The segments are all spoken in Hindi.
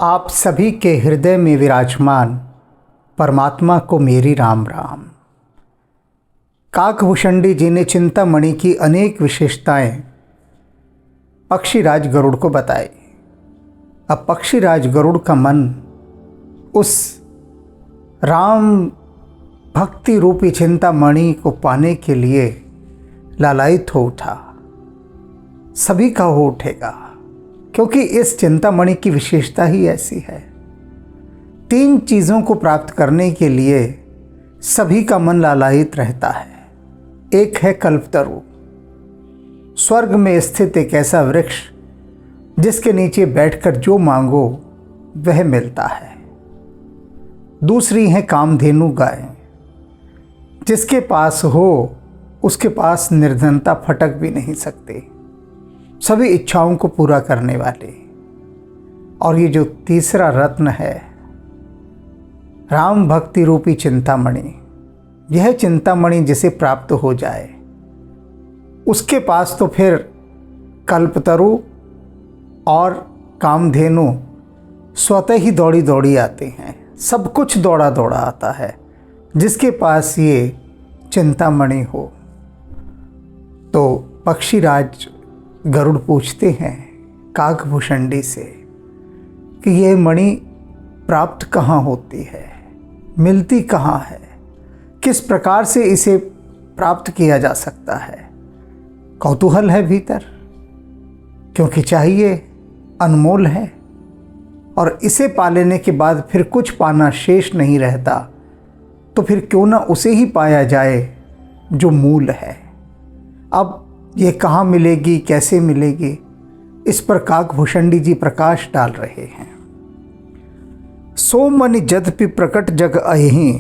आप सभी के हृदय में विराजमान परमात्मा को मेरी राम राम। काकभूषणी जी ने चिंतामणि की अनेक विशेषताएं पक्षीराज गरुड़ को बताई। अब पक्षीराज गरुड़ का मन उस राम भक्ति रूपी चिंतामणि को पाने के लिए लालायित हो उठा। सभी का हो उठेगा, क्योंकि इस चिंतामणि की विशेषता ही ऐसी है। 3 चीज़ों को प्राप्त करने के लिए सभी का मन लालायित रहता है। एक है कल्पतरु, स्वर्ग में स्थित एक ऐसा वृक्ष जिसके नीचे बैठकर जो मांगो वह मिलता है। दूसरी है कामधेनु गाय, जिसके पास हो उसके पास निर्धनता फटक भी नहीं सकती, सभी इच्छाओं को पूरा करने वाले। और ये जो तीसरा रत्न है राम भक्ति रूपी चिंतामणि, यह चिंतामणि जिसे प्राप्त हो जाए उसके पास तो फिर कल्पतरु और कामधेनु स्वतः ही दौड़ी दौड़ी आते हैं। सब कुछ दौड़ा दौड़ा आता है जिसके पास ये चिंतामणि हो। तो पक्षीराज गरुड़ पूछते हैं काकभूषणी से कि यह मणि प्राप्त कहाँ होती है, मिलती कहाँ है, किस प्रकार से इसे प्राप्त किया जा सकता है। कौतूहल है भीतर, क्योंकि चाहिए, अनमोल है, और इसे पा लेने के बाद फिर कुछ पाना शेष नहीं रहता। तो फिर क्यों ना उसे ही पाया जाए जो मूल है। अब ये कहाँ मिलेगी, कैसे मिलेगी, इस पर काकभूषणी जी प्रकाश डाल रहे हैं। सो मनि जदपि प्रकट जग अहि,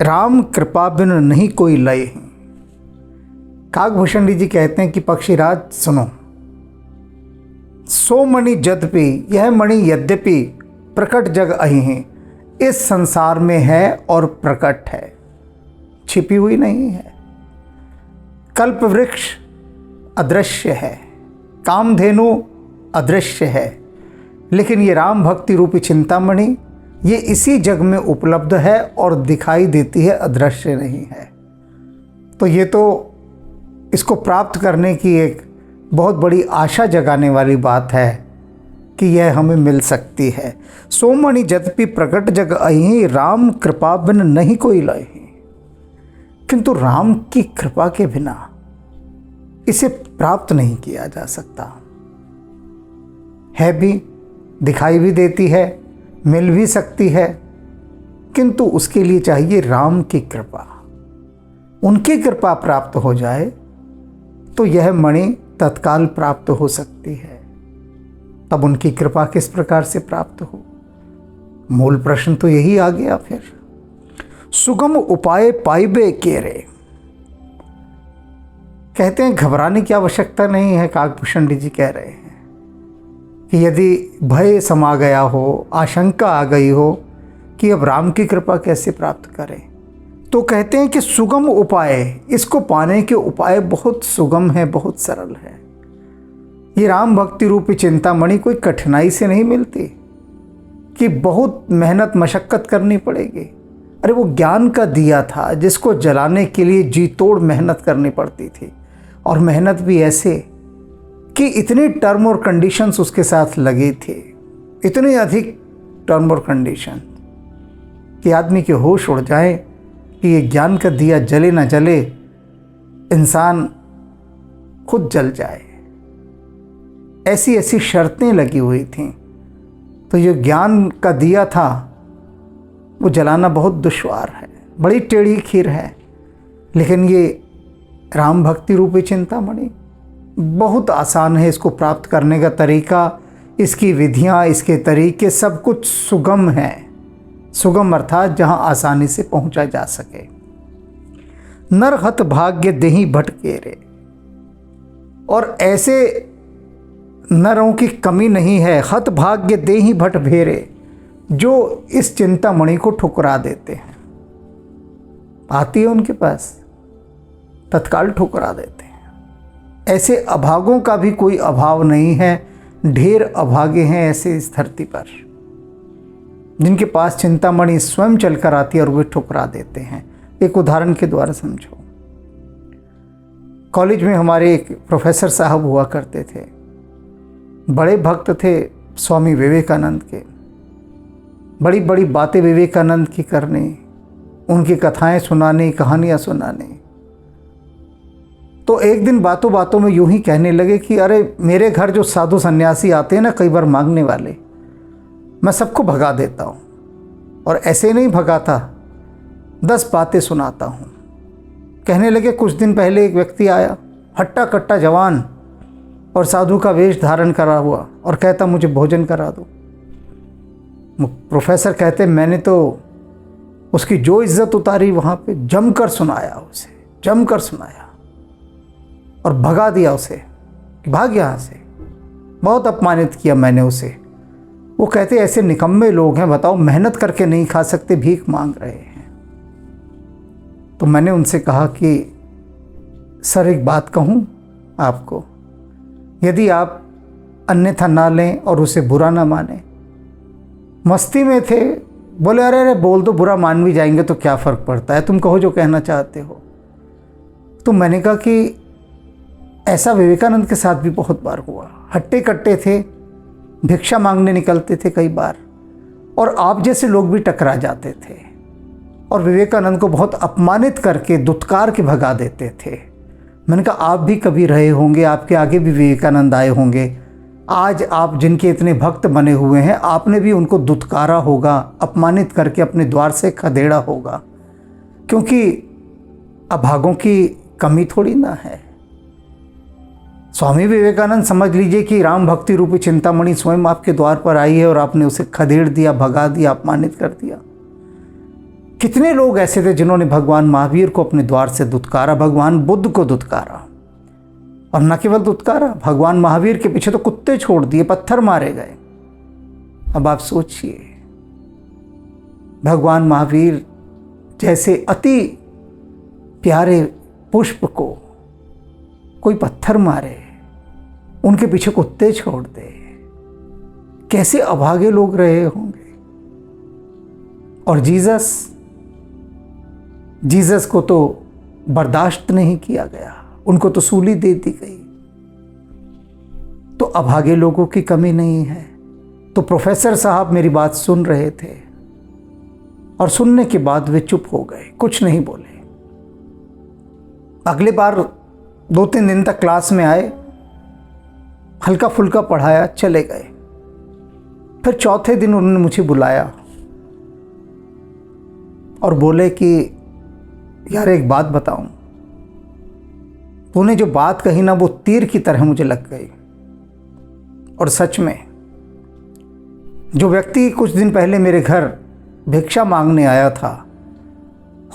राम कृपा बिन नहीं कोई लय। काकभूषणी जी कहते हैं कि पक्षीराज सुनो, सो मणि यद्यपि, यह मणि यद्यपि प्रकट जग अहि, इस संसार में है और प्रकट है, छिपी हुई नहीं है। कल्प वृक्ष अदृश्य है, कामधेनु अदृश्य है, लेकिन ये राम भक्ति रूपी चिंतामणि ये इसी जग में उपलब्ध है और दिखाई देती है, अदृश्य नहीं है। तो ये तो इसको प्राप्त करने की एक बहुत बड़ी आशा जगाने वाली बात है कि यह हमें मिल सकती है। सो मणि यद्यपि प्रकट जग अहि, राम कृपा बिन नहीं कोई लय। किंतु राम की कृपा के बिना इसे प्राप्त नहीं किया जा सकता। है भी, दिखाई भी देती है, मिल भी सकती है, किंतु उसके लिए चाहिए राम की कृपा। उनकी कृपा प्राप्त हो जाए तो यह मणि तत्काल प्राप्त हो सकती है। तब उनकी कृपा किस प्रकार से प्राप्त हो, मूल प्रश्न तो यही आ गया। फिर सुगम उपाय पाइबे केरे, कहते हैं घबराने की आवश्यकता नहीं है। काकभूषणी जी कह रहे हैं कि यदि भय समा गया हो, आशंका आ गई हो कि अब राम की कृपा कैसे प्राप्त करें, तो कहते हैं कि सुगम उपाय, इसको पाने के उपाय बहुत सुगम है, बहुत सरल है। ये राम भक्ति रूपी चिंतामणि कोई कठिनाई से नहीं मिलती कि बहुत मेहनत मशक्कत करनी पड़ेगी। अरे वो ज्ञान का दिया था जिसको जलाने के लिए जी तोड़ मेहनत करनी पड़ती थी, और मेहनत भी ऐसे कि इतनी टर्म और कंडीशंस उसके साथ लगी थी, इतनी अधिक टर्म और कंडीशन कि आदमी के होश उड़ जाए कि ये ज्ञान का दिया जले ना जले, इंसान खुद जल जाए। ऐसी ऐसी शर्तें लगी हुई थीं। तो ये ज्ञान का दिया था वो जलाना बहुत दुश्वार है, बड़ी टेढ़ी खीर है। लेकिन ये राम भक्ति रूपी चिंतामणि बहुत आसान है। इसको प्राप्त करने का तरीका, इसकी विधियाँ, इसके तरीके सब कुछ सुगम है। सुगम अर्थात जहाँ आसानी से पहुँचा जा सके। नर हत भाग्य देहि भटके रे, और ऐसे नरों की कमी नहीं है। हत भाग्य देहि भट भेरे, जो इस चिंतामणि को ठुकरा देते हैं। आती है उनके पास, तत्काल ठुकरा देते हैं। ऐसे अभागों का भी कोई अभाव नहीं है, ढेर अभागे हैं ऐसे इस धरती पर। जिनके पास चिंतामणि स्वयं चलकर आती है और वे ठुकरा देते हैं। एक उदाहरण के द्वारा समझो। कॉलेज में हमारे एक प्रोफेसर साहब हुआ करते थे, बड़े भक्त थे स्वामी विवेकानंद के। बड़ी बड़ी बातें विवेकानंद की करने, उनकी कथाएं सुनाने, कहानियां सुनाने। तो एक दिन बातों बातों में यूं ही कहने लगे कि अरे मेरे घर जो साधु सन्यासी आते हैं ना कई बार मांगने वाले, मैं सबको भगा देता हूँ। और ऐसे नहीं भगाता, 10 बातें सुनाता हूँ। कहने लगे कुछ दिन पहले एक व्यक्ति आया, हट्टा कट्टा जवान और साधु का वेश धारण करा हुआ, और कहता मुझे भोजन करा दो। प्रोफेसर कहते मैंने तो उसकी जो इज्जत उतारी वहाँ पे, जमकर सुनाया उसे, जमकर सुनाया और भगा दिया उसे कि भाग यहाँ से। बहुत अपमानित किया मैंने उसे। वो कहते ऐसे निकम्मे लोग हैं, बताओ मेहनत करके नहीं खा सकते, भीख मांग रहे हैं। तो मैंने उनसे कहा कि सर एक बात कहूँ आपको, यदि आप अन्यथा ना लें और उसे बुरा ना माने। मस्ती में थे, बोले अरे अरे बोल दो, बुरा मान भी जाएंगे तो क्या फ़र्क पड़ता है, तुम कहो जो कहना चाहते हो। तो मैंने कहा कि ऐसा विवेकानंद के साथ भी बहुत बार हुआ। हट्टे कट्टे थे, भिक्षा मांगने निकलते थे कई बार, और आप जैसे लोग भी टकरा जाते थे और विवेकानंद को बहुत अपमानित करके दुत्कार के भगा देते थे। मैंने कहा आप भी कभी रहे होंगे, आपके आगे भी विवेकानंद आए होंगे। आज आप जिनके इतने भक्त बने हुए हैं, आपने भी उनको दुत्कारा होगा, अपमानित करके अपने द्वार से खदेड़ा होगा, क्योंकि अभागों की कमी थोड़ी ना है। स्वामी विवेकानंद समझ लीजिए कि राम भक्ति रूपी चिंतामणि स्वयं आपके द्वार पर आई है और आपने उसे खदेड़ दिया, भगा दिया, अपमानित कर दिया। कितने लोग ऐसे थे जिन्होंने भगवान महावीर को अपने द्वार से दुत्कारा, भगवान बुद्ध को दुत्कारा, और न केवल दुत्कारा, भगवान महावीर के पीछे तो कुत्ते छोड़ दिए, पत्थर मारे गए। अब आप सोचिए, भगवान महावीर जैसे अति प्यारे पुष्प को कोई पत्थर मारे, उनके पीछे कुत्ते छोड़ दे, कैसे अभागे लोग रहे होंगे। और जीसस को तो बर्दाश्त नहीं किया गया, उनको तो सूली दे दी गई। तो अभागे लोगों की कमी नहीं है। तो प्रोफेसर साहब मेरी बात सुन रहे थे और सुनने के बाद वे चुप हो गए, कुछ नहीं बोले। अगले बार 2-3 दिन तक क्लास में आए, हल्का फुल्का पढ़ाया, चले गए। फिर चौथे दिन उन्होंने मुझे बुलाया और बोले कि यार एक बात बताऊं, तूने जो बात कही ना वो तीर की तरह मुझे लग गई। और सच में जो व्यक्ति कुछ दिन पहले मेरे घर भिक्षा मांगने आया था,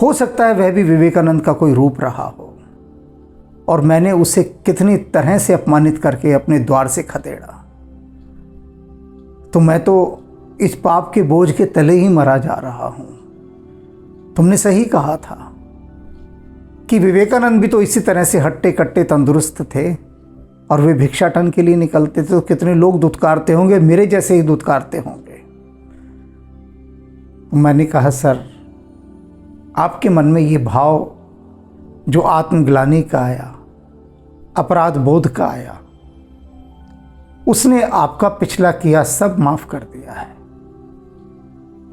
हो सकता है वह भी विवेकानंद का कोई रूप रहा हो, और मैंने उसे कितनी तरह से अपमानित करके अपने द्वार से खदेड़ा। तो मैं तो इस पाप के बोझ के तले ही मरा जा रहा हूं। तुमने सही कहा था कि विवेकानंद भी तो इसी तरह से हट्टे कट्टे तंदुरुस्त थे और वे भिक्षाटन के लिए निकलते थे, तो कितने लोग दुत्कारते होंगे, मेरे जैसे ही दुत्कारते होंगे। तो मैंने कहा सर, आपके मन में ये भाव जो आत्मग्लानि का आया, अपराध बोध का आया, उसने आपका पिछला किया सब माफ कर दिया है।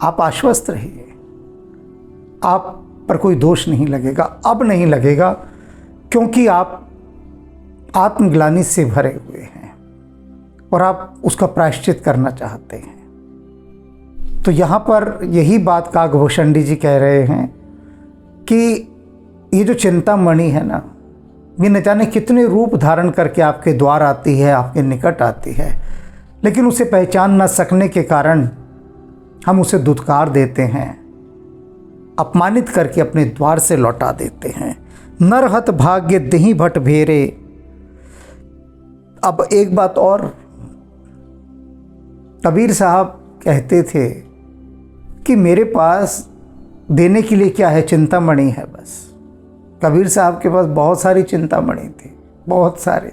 आप आश्वस्त रहिए, आप पर कोई दोष नहीं लगेगा, अब नहीं लगेगा, क्योंकि आप आत्मग्लानि से भरे हुए हैं और आप उसका प्रायश्चित करना चाहते हैं। तो यहाँ पर यही बात काकभूषण जी कह रहे हैं कि ये जो चिंतामणि है ना, ये न जाने कितने रूप धारण करके आपके द्वार आती है, आपके निकट आती है, लेकिन उसे पहचान न सकने के कारण हम उसे दुत्कार देते हैं, अपमानित करके अपने द्वार से लौटा देते हैं। नरहत भाग्य दही भट भेरे। अब एक बात और, कबीर साहब कहते थे कि मेरे पास देने के लिए क्या है, चिंतामणि है बस। कबीर साहब के पास बहुत सारी चिंतामणि थी, बहुत सारे,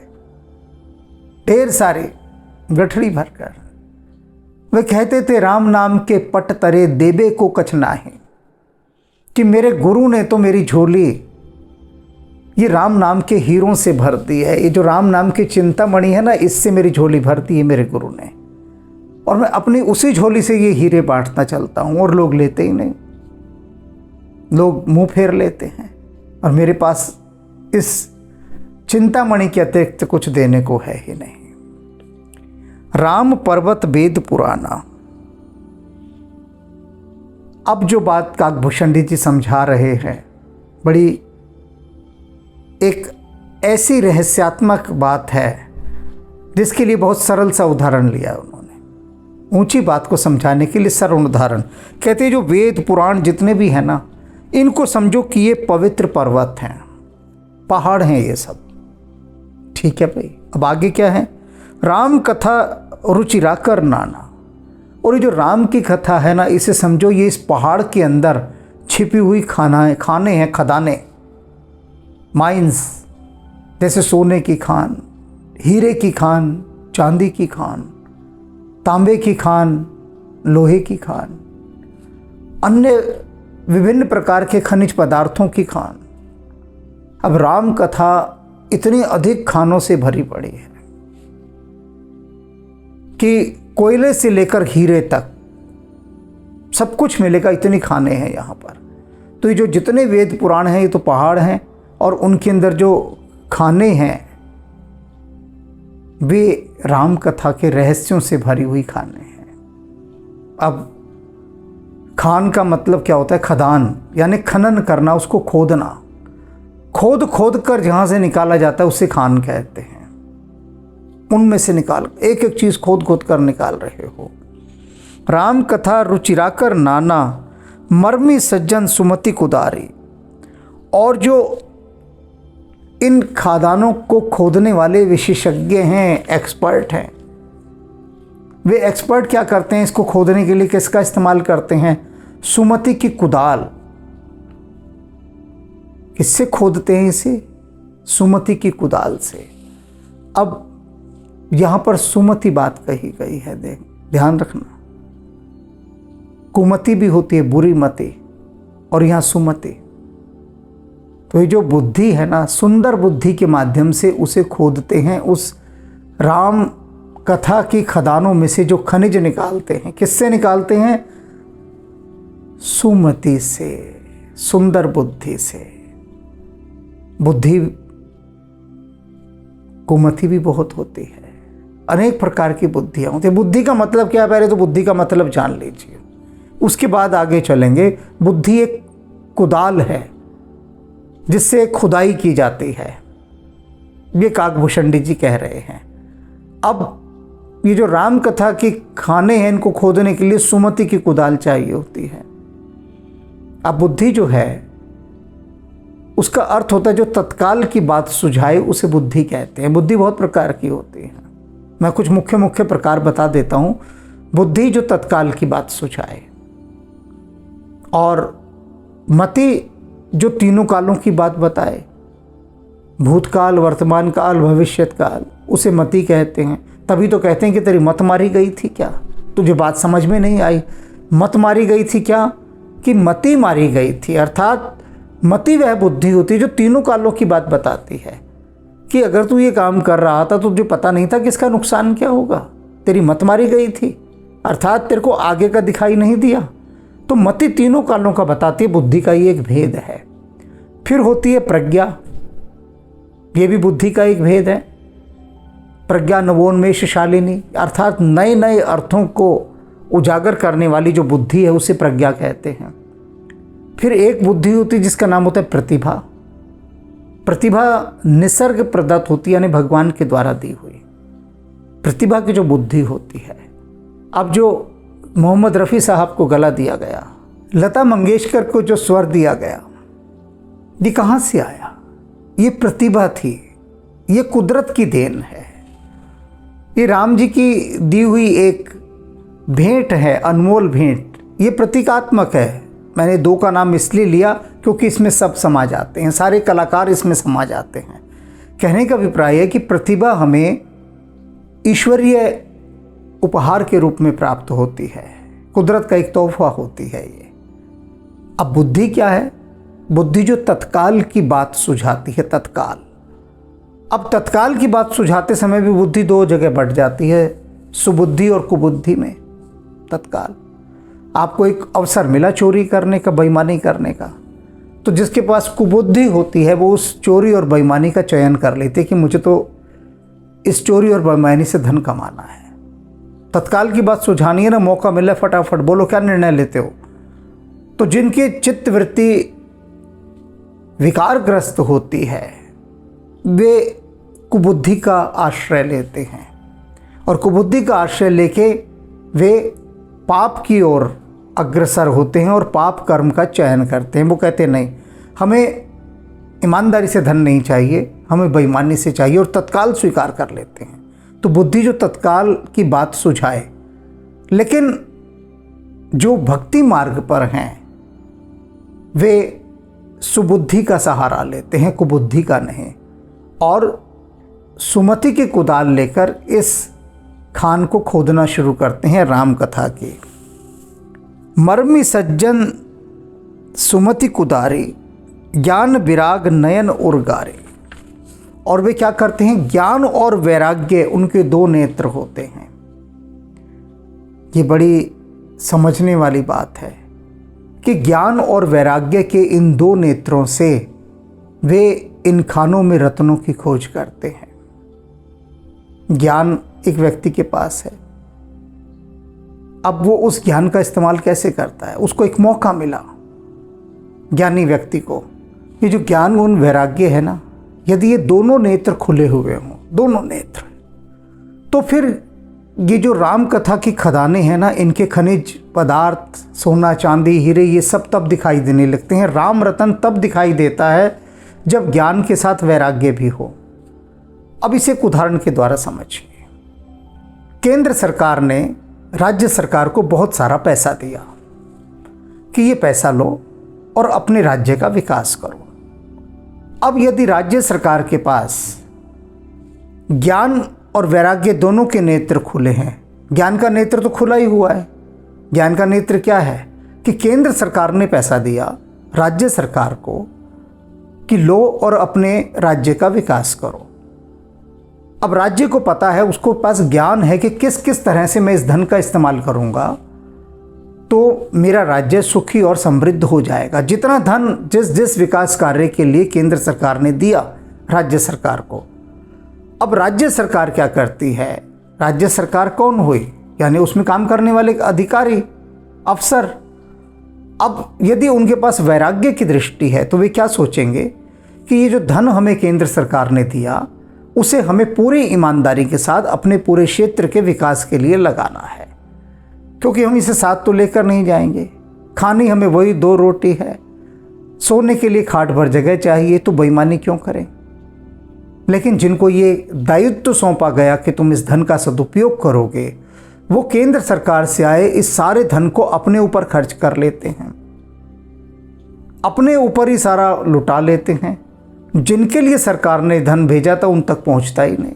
ढेर सारे, गठरी भरकर। वे कहते थे राम नाम के पट तरे देबे को कछ नाहीं, कि मेरे गुरु ने तो मेरी झोली ये राम नाम के हीरों से भर दी है। ये जो राम नाम की चिंतामणि है ना, इससे मेरी झोली भर दी है मेरे गुरु ने, और मैं अपनी उसी झोली से ये हीरे बांटता चलता हूँ। और लोग लेते ही नहीं, लोग मुंह फेर लेते हैं, और मेरे पास इस चिंतामणि के अतिरिक्त कुछ देने को है ही नहीं। राम पर्वत वेद पुराना। अब जो बात काकभूषण जी समझा रहे हैं, बड़ी एक ऐसी रहस्यात्मक बात है जिसके लिए बहुत सरल सा उदाहरण लिया उन्होंने। ऊंची बात को समझाने के लिए सरल उदाहरण कहते हैं, जो वेद पुराण जितने भी हैं ना, इनको समझो कि ये पवित्र पर्वत हैं, पहाड़ हैं ये सब। ठीक है भाई, अब आगे क्या है? राम कथा रुचिराकर नाना। और ये जो राम की कथा है ना, इसे समझो ये इस पहाड़ के अंदर छिपी हुई खाने हैं, खदानें, माइंस, जैसे सोने की खान, हीरे की खान, चांदी की खान, तांबे की खान, लोहे की खान, अन्य विभिन्न प्रकार के खनिज पदार्थों की खान। अब राम कथा इतनी अधिक खानों से भरी पड़ी है कि कोयले से लेकर हीरे तक सब कुछ मिलेगा, इतनी खाने हैं यहाँ पर। तो ये जो जितने वेद पुराण हैं, ये तो पहाड़ हैं, और उनके अंदर जो खाने हैं वे राम कथा के रहस्यों से भरी हुई खाने हैं। अब खान का मतलब क्या होता है? खदान, यानी खनन करना, उसको खोदना। खोद खोद कर जहाँ से निकाला जाता है उसे खान कहते हैं। उनमें से निकाल, एक एक चीज़ खोद खोद कर निकाल रहे हो। राम कथा रुचिराकर नाना, मर्मी सज्जन सुमति कुदारी। और जो इन खादानों को खोदने वाले विशेषज्ञ हैं, एक्सपर्ट हैं, वे एक्सपर्ट क्या करते हैं? इसको खोदने के लिए किसका इस्तेमाल करते हैं? सुमति की कुदाल। किससे खोदते हैं इसे? सुमति की कुदाल से। अब यहां पर सुमति बात कही गई है, ध्यान रखना। कुमति भी होती है, बुरी मति, और यहां सुमति। तो ये जो बुद्धि है ना, सुंदर बुद्धि के माध्यम से उसे खोदते हैं। उस राम कथा की खदानों में से जो खनिज निकालते हैं, किससे निकालते हैं? सुमति से, सुंदर बुद्धि से। बुद्धि, कुमति भी बहुत होती है, अनेक प्रकार की बुद्धियां होती है। बुद्धि का मतलब क्या है? पहले तो बुद्धि का मतलब जान लीजिए, उसके बाद आगे चलेंगे। बुद्धि एक कुदाल है जिससे खुदाई की जाती है, ये काकभूषण जी कह रहे हैं। अब ये जो राम कथा की खाने हैं, इनको खोदने के लिए सुमति की कुदाल चाहिए होती है। अब बुद्धि जो है उसका अर्थ होता है जो तत्काल की बात सुझाए, उसे बुद्धि कहते हैं। बुद्धि बहुत प्रकार की होती है, मैं कुछ मुख्य मुख्य प्रकार बता देता हूं। बुद्धि जो तत्काल की बात सुझाए, और मति जो तीनों कालों की बात बताए, भूतकाल, वर्तमान काल, भविष्यत काल, उसे मति कहते हैं। तभी तो कहते हैं कि तेरी मत मारी गई थी क्या? तुझे बात समझ में नहीं आई। मत मारी गई थी क्या? कि मति मारी गई थी। अर्थात मति वह बुद्धि होती है जो तीनों कालों की बात बताती है, कि अगर तू ये काम कर रहा था तो तुझे पता नहीं था कि इसका नुकसान क्या होगा, तेरी मत मारी गई थी, अर्थात तेरे को आगे का दिखाई नहीं दिया। तो मति तीनों कालों का बताती है, बुद्धि का ये एक भेद है। फिर होती है प्रज्ञा, ये भी बुद्धि का एक भेद है। प्रज्ञा नवोन्मेषशालिनी, अर्थात नए नए अर्थों को उजागर करने वाली जो बुद्धि है उसे प्रज्ञा कहते हैं। फिर एक बुद्धि होती है जिसका नाम होता है प्रतिभा। प्रतिभा निसर्ग प्रदत्त होती है, यानी भगवान के द्वारा दी हुई प्रतिभा की जो बुद्धि होती है। अब जो मोहम्मद रफ़ी साहब को गला दिया गया, लता मंगेशकर को जो स्वर दिया गया, ये कहाँ से आया? ये प्रतिभा थी, ये कुदरत की देन है। ये राम जी की दी हुई एक भेंट है, अनमोल भेंट। ये प्रतीकात्मक है। मैंने दो का नाम इसलिए लिया क्योंकि इसमें सब समा जाते हैं, सारे कलाकार इसमें समा जाते हैं। कहने का अभिप्राय है कि प्रतिभा हमें ईश्वरीय उपहार के रूप में प्राप्त होती है, कुदरत का एक तोहफा होती है ये। अब बुद्धि क्या है? बुद्धि जो तत्काल की बात सुझाती है, तत्काल। अब तत्काल की बात सुझाते समय भी बुद्धि दो जगह बढ़ जाती है, सुबुद्धि और कुबुद्धि में। तत्काल आपको एक अवसर मिला चोरी करने का, बेईमानी करने का, तो जिसके पास कुबुद्धि होती है वो उस चोरी और बेईमानी का चयन कर लेते कि मुझे तो इस चोरी और बेईमानी से धन कमाना है। तत्काल की बात सुझानी है ना, मौका मिला फटाफट बोलो, क्या निर्णय लेते हो। तो जिनकी चित्त वृत्ति विकारग्रस्त होती है वे कुबुद्धि का आश्रय लेते हैं, और कुबुद्धि का आश्रय लेके वे पाप की ओर अग्रसर होते हैं और पाप कर्म का चयन करते हैं। वो कहते हैं नहीं, हमें ईमानदारी से धन नहीं चाहिए, हमें बेईमानी से चाहिए, और तत्काल स्वीकार कर लेते हैं। तो बुद्धि जो तत्काल की बात सुझाए, लेकिन जो भक्ति मार्ग पर हैं वे सुबुद्धि का सहारा लेते हैं, कुबुद्धि का नहीं, और सुमति की कुदाल लेकर इस खान को खोदना शुरू करते हैं राम कथा की। मर्मी सज्जन सुमति कुदारी, ज्ञान विराग नयन उर्गारे। और वे क्या करते हैं? ज्ञान और वैराग्य उनके दो नेत्र होते हैं। ये बड़ी समझने वाली बात है कि ज्ञान और वैराग्य के इन दो नेत्रों से वे इन खानों में रत्नों की खोज करते हैं। ज्ञान एक व्यक्ति के पास है, अब वो उस ज्ञान का इस्तेमाल कैसे करता है? उसको एक मौका मिला ज्ञानी व्यक्ति को। ये जो ज्ञान गुण वैराग्य है ना, यदि ये दोनों नेत्र खुले हुए हों, दोनों नेत्र, तो फिर ये जो राम कथा की खदानें हैं ना, इनके खनिज पदार्थ, सोना चांदी हीरे, ये सब तब दिखाई देने लगते हैं। राम रतन तब दिखाई देता है जब ज्ञान के साथ वैराग्य भी हो। अब इसे एक उदाहरण के द्वारा समझिए। केंद्र सरकार ने राज्य सरकार को बहुत सारा पैसा दिया कि ये पैसा लो और अपने राज्य का विकास करो। अब यदि राज्य सरकार के पास ज्ञान और वैराग्य दोनों के नेत्र खुले हैं, ज्ञान का नेत्र तो खुला ही हुआ है। ज्ञान का नेत्र क्या है कि केंद्र सरकार ने पैसा दिया राज्य सरकार को कि लो और अपने राज्य का विकास करो। अब राज्य को पता है, उसको पास ज्ञान है कि किस किस तरह से मैं इस धन का इस्तेमाल करूंगा तो मेरा राज्य सुखी और समृद्ध हो जाएगा। जितना धन जिस जिस विकास कार्य के लिए केंद्र सरकार ने दिया राज्य सरकार को, अब राज्य सरकार क्या करती है? राज्य सरकार कौन हुई? यानी उसमें काम करने वाले अधिकारी, अफसर। अब यदि उनके पास वैराग्य की दृष्टि है तो वे क्या सोचेंगे कि ये जो धन हमें केंद्र सरकार ने दिया उसे हमें पूरी ईमानदारी के साथ अपने पूरे क्षेत्र के विकास के लिए लगाना है, क्योंकि हम इसे साथ तो लेकर नहीं जाएंगे। खानी हमें वही 2 रोटी है, सोने के लिए खाट भर जगह चाहिए, तो बेईमानी क्यों करें? लेकिन जिनको ये दायित्व सौंपा गया कि तुम इस धन का सदुपयोग करोगे, वो केंद्र सरकार से आए इस सारे धन को अपने ऊपर खर्च कर लेते हैं, अपने ऊपर ही सारा लुटा लेते हैं। जिनके लिए सरकार ने धन भेजा था उन तक पहुंचता ही नहीं।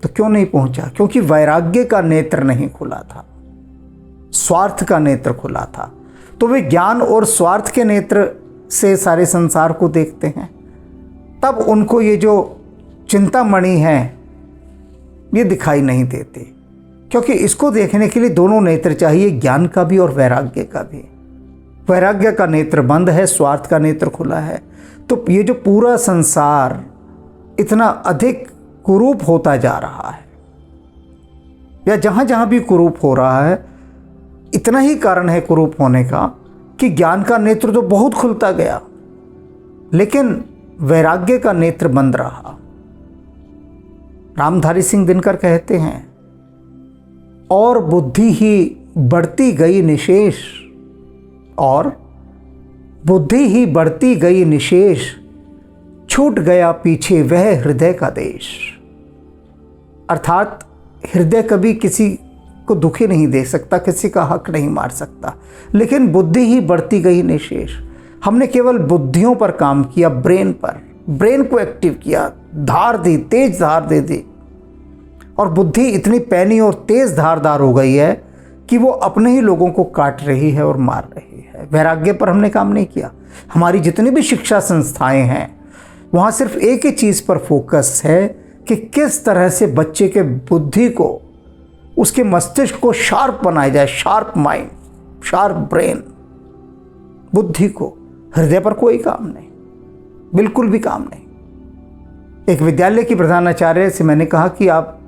तो क्यों नहीं पहुंचा? क्योंकि वैराग्य का नेत्र नहीं खुला था, स्वार्थ का नेत्र खुला था। तो वे ज्ञान और स्वार्थ के नेत्र से सारे संसार को देखते हैं। तब उनको ये जो चिंतामणि है ये दिखाई नहीं देती, क्योंकि इसको देखने के लिए दोनों नेत्र चाहिए, ज्ञान का भी और वैराग्य का भी। वैराग्य का नेत्र बंद है, स्वार्थ का नेत्र खुला है। तो ये जो पूरा संसार इतना अधिक कुरूप होता जा रहा है, या जहाँ जहाँ भी कुरूप हो रहा है, इतना ही कारण है कुरूप होने का कि ज्ञान का नेत्र तो बहुत खुलता गया, लेकिन वैराग्य का नेत्र बंद रहा। रामधारी सिंह दिनकर कहते हैं, और बुद्धि ही बढ़ती गई निशेष, और बुद्धि ही बढ़ती गई निशेष, छूट गया पीछे वह हृदय का देश। अर्थात हृदय कभी किसी को दुखी नहीं दे सकता, किसी का हक नहीं मार सकता, लेकिन बुद्धि ही बढ़ती गई निशेष। हमने केवल बुद्धियों पर काम किया, ब्रेन पर, ब्रेन को एक्टिव किया, धार दी, तेज धार दे दी, और बुद्धि इतनी पैनी और तेज धारदार हो गई है कि वो अपने ही लोगों को काट रही है और मार रही है। वैराग्य पर हमने काम नहीं किया। हमारी जितनी भी शिक्षा संस्थाएं हैं वहाँ सिर्फ एक ही चीज़ पर फोकस है कि किस तरह से बच्चे के बुद्धि को, उसके मस्तिष्क को शार्प बनाया जाए, शार्प माइंड, शार्प ब्रेन, बुद्धि को। हृदय पर कोई काम नहीं, बिल्कुल भी काम नहीं। एक विद्यालय की प्रधानाचार्य से मैंने कहा कि आप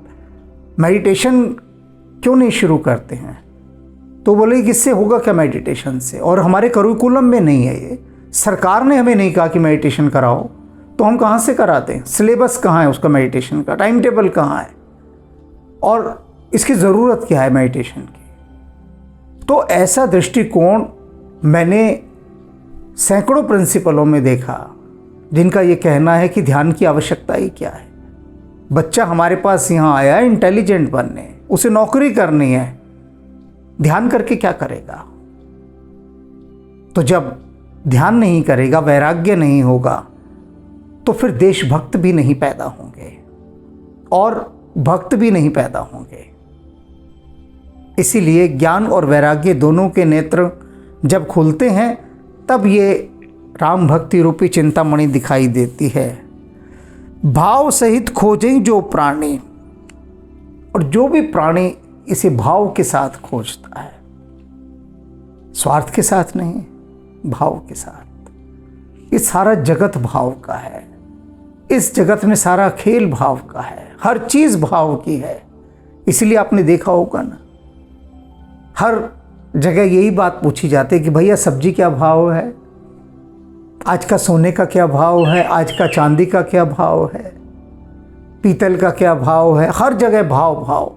मेडिटेशन क्यों नहीं शुरू करते हैं? तो बोले कि इससे होगा क्या मेडिटेशन से, और हमारे करिकुलम में नहीं है ये, सरकार ने हमें नहीं कहा कि मेडिटेशन कराओ, तो हम कहाँ से कराते हैं? सिलेबस कहाँ है उसका मेडिटेशन का, टाइम टेबल कहाँ है, और इसकी ज़रूरत क्या है मेडिटेशन की? तो ऐसा दृष्टिकोण मैंने सैकड़ों प्रिंसिपलों में देखा जिनका ये कहना है कि ध्यान की आवश्यकता ही क्या है। बच्चा हमारे पास यहाँ आया है इंटेलिजेंट बनने, उसे नौकरी करनी है, ध्यान करके क्या करेगा? तो जब ध्यान नहीं करेगा, वैराग्य नहीं होगा, तो फिर देशभक्त भी नहीं पैदा होंगे और भक्त भी नहीं पैदा होंगे। इसीलिए ज्ञान और वैराग्य दोनों के नेत्र जब खुलते हैं तब ये राम भक्ति रूपी चिंतामणि दिखाई देती है। भाव सहित खोजें जो प्राणी, और जो भी प्राणी इसे भाव के साथ खोजता है, स्वार्थ के साथ नहीं, भाव के साथ। ये सारा जगत भाव का है, इस जगत में सारा खेल भाव का है, हर चीज़ भाव की है। इसलिए आपने देखा होगा ना, हर जगह यही बात पूछी जाती है कि भैया सब्जी क्या भाव है, आज का सोने का क्या भाव है, आज का चांदी का क्या भाव है, पीतल का क्या भाव है। हर जगह भाव भाव,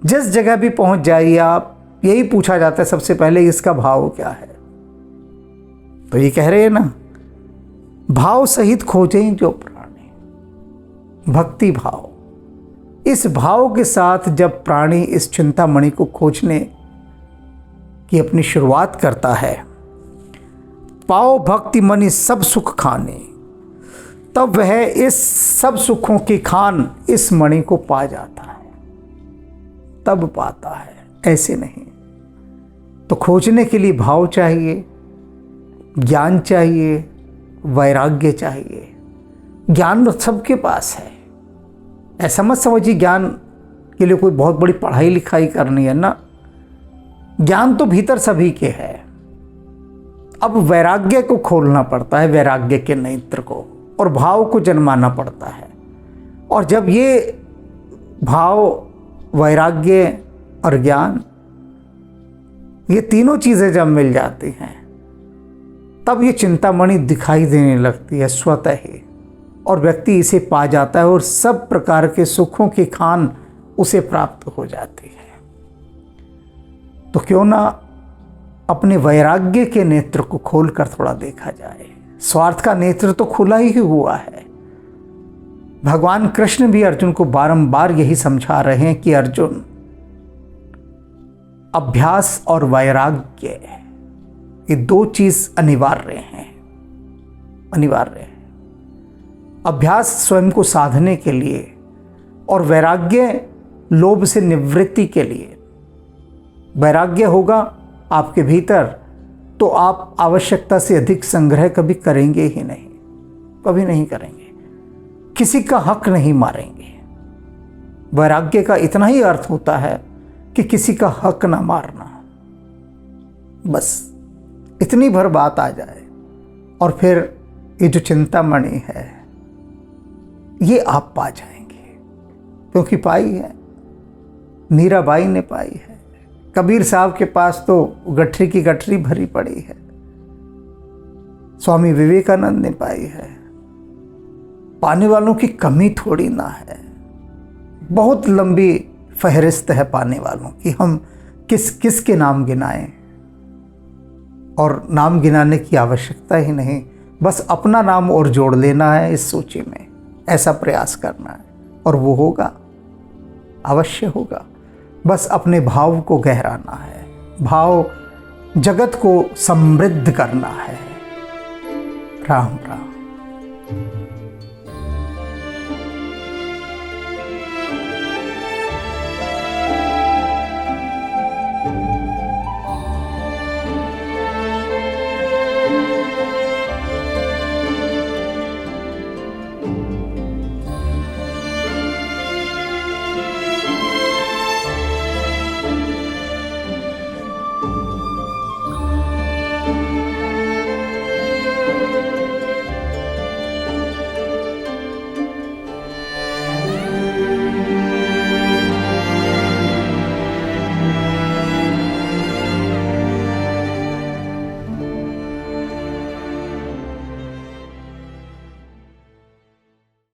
जिस जगह भी पहुंच जाइए आप, यही पूछा जाता है सबसे पहले इसका भाव क्या है। तो ये कह रहे हैं ना, भाव सहित खोजें जो प्राणी, भक्ति भाव। इस भाव के साथ जब प्राणी इस चिंतामणि को खोजने की अपनी शुरुआत करता है, पाओ भक्ति मनि सब सुख खाने, तब वह इस सब सुखों की खान इस मणि को पा जाता है, तब पाता है, ऐसे नहीं। तो खोजने के लिए भाव चाहिए, ज्ञान चाहिए, वैराग्य चाहिए। ज्ञान सबके पास है, ऐसा मत समझिए ज्ञान के लिए कोई बहुत बड़ी पढ़ाई लिखाई करनी है ना। ज्ञान तो भीतर सभी के है। अब वैराग्य को खोलना पड़ता है, वैराग्य के नेत्र को, और भाव को जन्माना पड़ता है। और जब ये भाव, वैराग्य और ज्ञान, ये तीनों चीज़ें जब मिल जाती हैं, तब ये चिंतामणि दिखाई देने लगती है स्वतः ही, और व्यक्ति इसे पा जाता है और सब प्रकार के सुखों की खान उसे प्राप्त हो जाती है। तो क्यों ना अपने वैराग्य के नेत्र को खोलकर थोड़ा देखा जाए। स्वार्थ का नेत्र तो खुला ही हुआ है। भगवान कृष्ण भी अर्जुन को बारंबार यही समझा रहे हैं कि अर्जुन, अभ्यास और वैराग्य, ये दो चीज अनिवार्य हैं, अनिवार्य है। अभ्यास स्वयं को साधने के लिए और वैराग्य लोभ से निवृत्ति के लिए। वैराग्य होगा आपके भीतर तो आप आवश्यकता से अधिक संग्रह कभी करेंगे ही नहीं, कभी नहीं करेंगे, किसी का हक नहीं मारेंगे। वैराग्य का इतना ही अर्थ होता है कि किसी का हक ना मारना, बस इतनी भर बात आ जाए। और फिर ये जो चिंतामणि है ये आप पा जाएंगे, क्योंकि पाई है, मीराबाई ने पाई है, कबीर साहब के पास तो गठरी की गठरी भरी पड़ी है, स्वामी विवेकानंद ने पाई है। पाने वालों की कमी थोड़ी ना है, बहुत लंबी फहरिस्त है पाने वालों की। हम किस किस के नाम गिनाएं, और नाम गिनाने की आवश्यकता ही नहीं, बस अपना नाम और जोड़ लेना है इस सूची में, ऐसा प्रयास करना है और वो होगा, अवश्य होगा। बस अपने भाव को गहराना है, भाव जगत को समृद्ध करना है। राम राम।